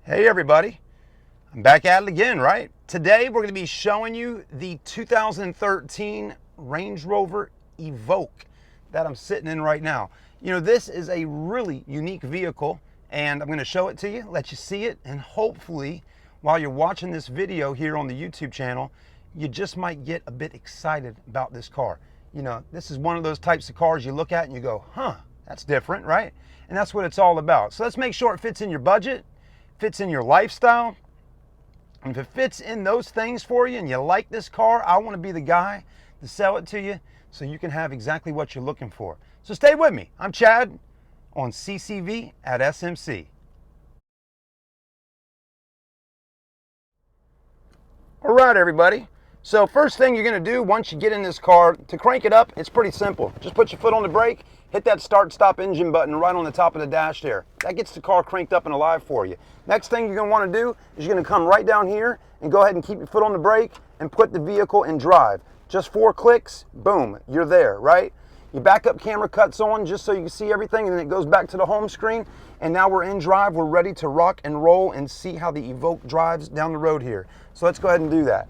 Hey everybody, I'm back at it again, right? Today we're going to be showing you the 2013 Range Rover Evoque that I'm sitting in right now. You know, this is a really unique vehicle and I'm going to show it to you, let you see it, and hopefully while you're watching this video here on the YouTube channel, you just might get a bit excited about this car. You know, this is one of those types of cars you look at and you go, huh, that's different, right? And that's what it's all about. So let's make sure it fits in your budget, fits in your lifestyle, and if it fits in those things for you and you like this car, I want to be the guy to sell it to you so you can have exactly what you're looking for. So stay with me. I'm Chad on CCV at SMC. All right, everybody. So first thing you're going to do once you get in this car, to crank it up, it's pretty simple. Just put your foot on the brake, hit that start stop engine button right on the top of the dash there. That gets the car cranked up and alive for you. Next thing you're going to want to do is you're going to come right down here and go ahead and keep your foot on the brake and put the vehicle in drive. Just 4 clicks, boom, you're there, right? Your backup camera cuts on just so you can see everything, and then it goes back to the home screen, and now we're in drive. We're ready to rock and roll and see how the Evoque drives down the road here. So let's go ahead and do that.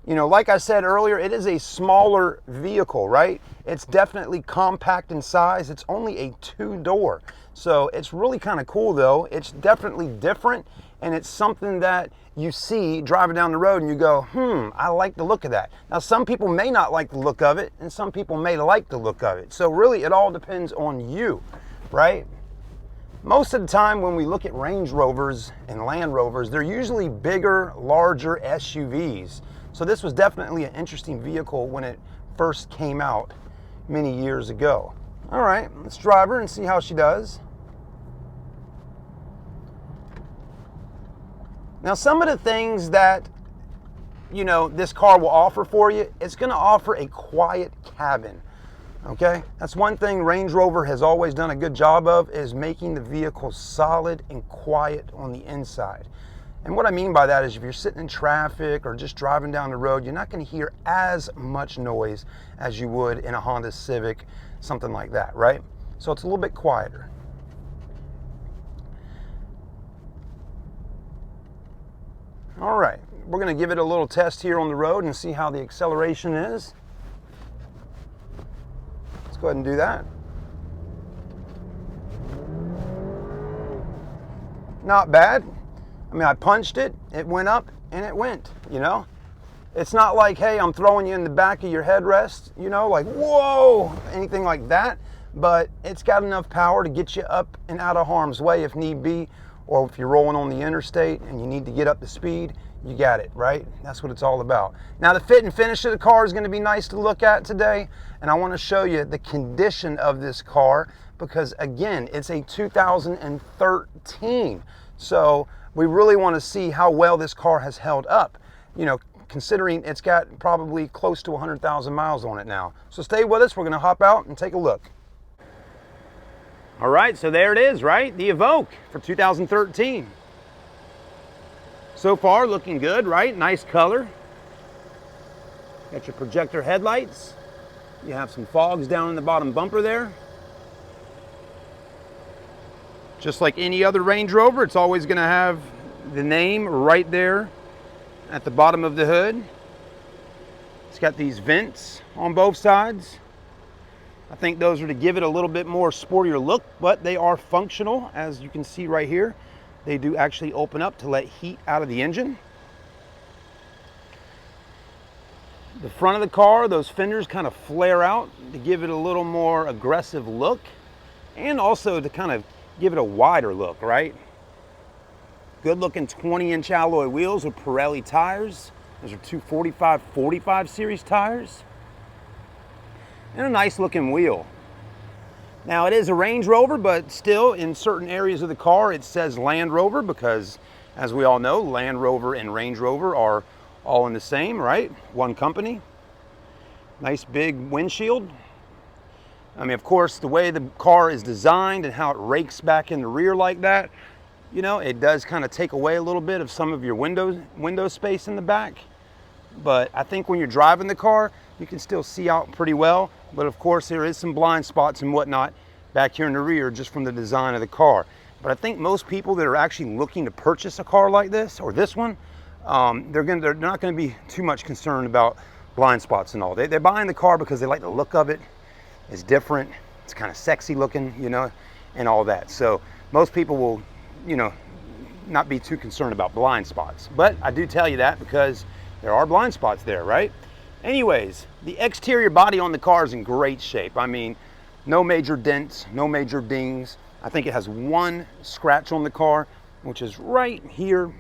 You know, like I said earlier, it is a smaller vehicle, right? It's definitely compact in size. It's only a 2-door. So it's really kind of cool though. It's definitely different, and it's something that you see driving down the road and you go, I like the look of that. Now, some people may not like the look of it, and some people may like the look of it. So really, it all depends on you, right? Most of the time when we look at Range Rovers and Land Rovers, they're usually bigger, larger SUVs. So this was definitely an interesting vehicle when it first came out many years ago. All right, let's drive her and see how she does. Now, some of the things that, you know, this car will offer for you, it's going to offer a quiet cabin. Okay, that's one thing Range Rover has always done a good job of, is making the vehicle solid and quiet on the inside. And what I mean by that is if you're sitting in traffic or just driving down the road, you're not going to hear as much noise as you would in a Honda Civic, something like that, right? So it's a little bit quieter. All right, we're going to give it a little test here on the road and see how the acceleration is. Let's go ahead and do that. Not bad. I mean, I punched it, it went up, and it went, you know? It's not like, hey, I'm throwing you in the back of your headrest, you know, like, whoa, anything like that. But it's got enough power to get you up and out of harm's way if need be, or if you're rolling on the interstate and you need to get up to speed, you got it, right? That's what it's all about. Now, the fit and finish of the car is going to be nice to look at today, and I want to show you the condition of this car because, again, it's a 2013. So we really want to see how well this car has held up, you know, considering it's got probably close to 100,000 miles on it now. So stay with us. We're going to hop out and take a look. All right, so there it is, right? The Evoque for 2013. So far, looking good, right? Nice color. Got your projector headlights. You have some fogs down in the bottom bumper there. Just like any other Range Rover, it's always going to have the name right there at the bottom of the hood. It's got these vents on both sides. I think those are to give it a little bit more sportier look, but they are functional. As you can see right here, they do actually open up to let heat out of the engine. The front of the car, those fenders kind of flare out to give it a little more aggressive look, and also to kind of give it a wider look, right? Good looking 20-inch alloy wheels with Pirelli tires. Those are 245/45 series tires. And a nice looking wheel. Now, it is a Range Rover, but still in certain areas of the car it says Land Rover because, as we all know, Land Rover and Range Rover are all in the same, right? One company. Nice big windshield. I mean, of course, the way the car is designed and how it rakes back in the rear like that, you know, it does kind of take away a little bit of some of your window space in the back. But I think when you're driving the car, you can still see out pretty well. But of course, there is some blind spots and whatnot back here in the rear just from the design of the car. But I think most people that are actually looking to purchase a car like this, or this one, they're not going to be too much concerned about blind spots and all. They're buying the car because they like the look of it. It's different. It's kind of sexy looking, you know, and all that. So most people will, you know, not be too concerned about blind spots. But I do tell you that because there are blind spots there, right? Anyways, the exterior body on the car is in great shape. I mean, no major dents, no major dings. I think it has one scratch on the car, which is right here,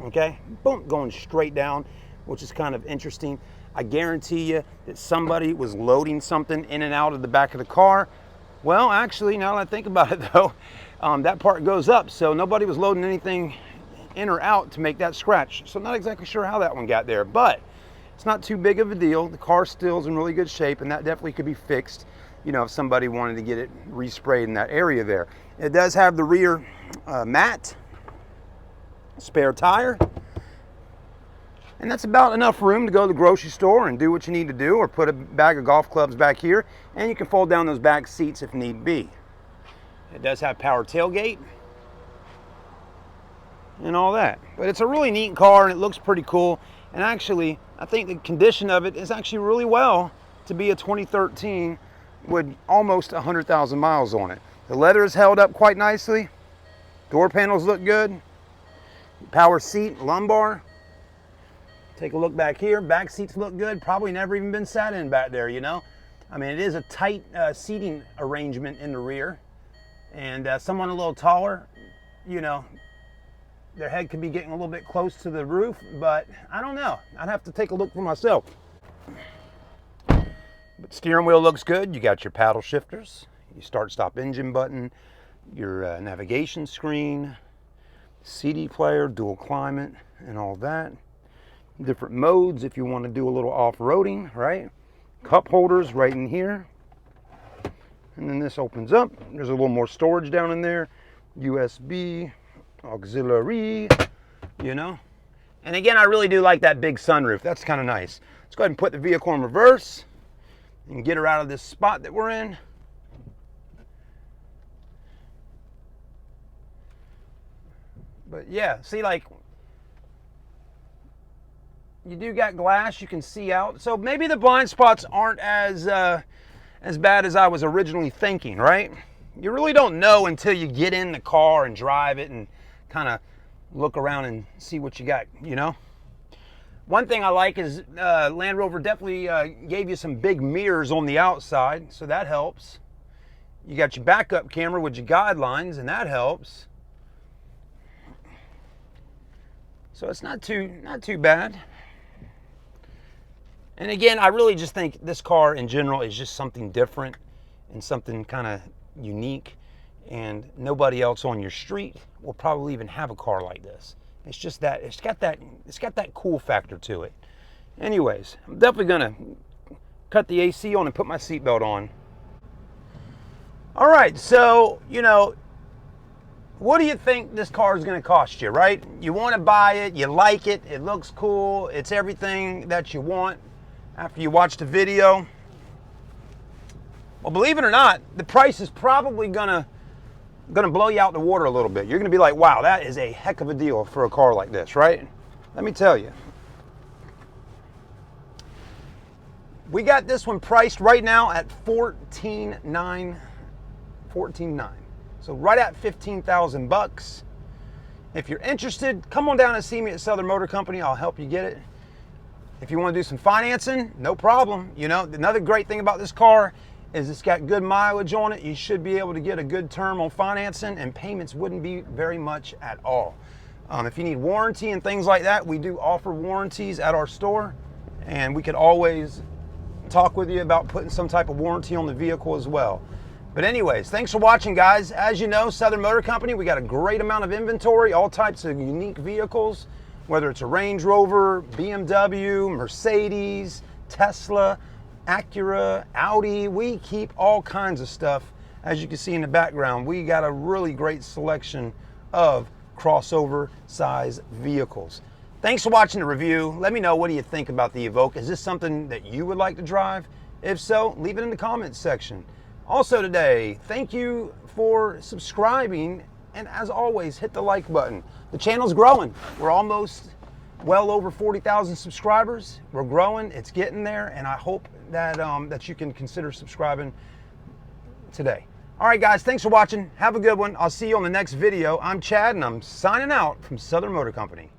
okay? Boom, going straight down, which is kind of interesting. I guarantee you that somebody was loading something in and out of the back of the car. Well, actually, now that I think about it though, that part goes up, so nobody was loading anything in or out to make that scratch. So I'm not exactly sure how that one got there, but it's not too big of a deal. The car still is in really good shape, and that definitely could be fixed, you know, if somebody wanted to get it resprayed in that area there. It does have the rear mat, spare tire, and that's about enough room to go to the grocery store and do what you need to do, or put a bag of golf clubs back here, and you can fold down those back seats if need be. It does have power tailgate and all that. But it's a really neat car, and it looks pretty cool. And actually, I think the condition of it is actually really well to be a 2013 with almost 100,000 miles on it. The leather is held up quite nicely. Door panels look good. Power seat, lumbar. Take a look back here. Back seats look good. Probably never even been sat in back there, you know. I mean, it is a tight seating arrangement in the rear. And someone a little taller, you know, their head could be getting a little bit close to the roof, but I don't know. I'd have to take a look for myself. But steering wheel looks good. You got your paddle shifters, your start stop engine button, your navigation screen, CD player, dual climate, and all that. Different modes if you want to do a little off-roading, right? Cup holders right in here. And then this opens up. There's a little more storage down in there. USB, auxiliary, you know. And again, I really do like that big sunroof. That's kind of nice. Let's go ahead and put the vehicle in reverse and get her out of this spot that we're in. But yeah, see, like, you do got glass, you can see out. So maybe the blind spots aren't as bad as I was originally thinking, right? You really don't know until you get in the car and drive it and kind of look around and see what you got, you know? One thing I like is Land Rover definitely gave you some big mirrors on the outside, so that helps. You got your backup camera with your guidelines, and that helps. So it's not too bad. And again, I really just think this car in general is just something different and something kind of unique, and nobody else on your street will probably even have a car like this. It's just that it's got that cool factor to it. Anyways, I'm definitely gonna cut the AC on and put my seatbelt on. All right, so you know, what do you think this car is going to cost you, right? You want to buy it, you like it, it looks cool, it's everything that you want after you watch the video. Well, believe it or not, the price is probably gonna blow you out the water a little bit. You're gonna be like, wow, that is a heck of a deal for a car like this, right? Let me tell you. We got this one priced right now at $14,900. So right at 15,000 bucks. If you're interested, come on down and see me at Southern Motor Company. I'll help you get it. If you want to do some financing, no problem. You know, another great thing about this car is it's got good mileage on it. You should be able to get a good term on financing, and payments wouldn't be very much at all. If you need warranty and things like that, we do offer warranties at our store, and we could always talk with you about putting some type of warranty on the vehicle as well. But anyways, thanks for watching, guys. As you know, Southern Motor Company, we got a great amount of inventory, all types of unique vehicles, whether it's a Range Rover, BMW, Mercedes, Tesla, Acura, Audi. We keep all kinds of stuff. As you can see in the background, we got a really great selection of crossover size vehicles. Thanks for watching the review. Let me know, what do you think about the Evoque? Is this something that you would like to drive? If so, leave it in the comments section. Also today, thank you for subscribing And as always, hit the like button. The channel's growing. We're almost well over 40,000 subscribers. We're growing, it's getting there, and I hope that, that you can consider subscribing today. All right, guys, thanks for watching. Have a good one. I'll see you on the next video. I'm Chad, and I'm signing out from Southern Motor Company.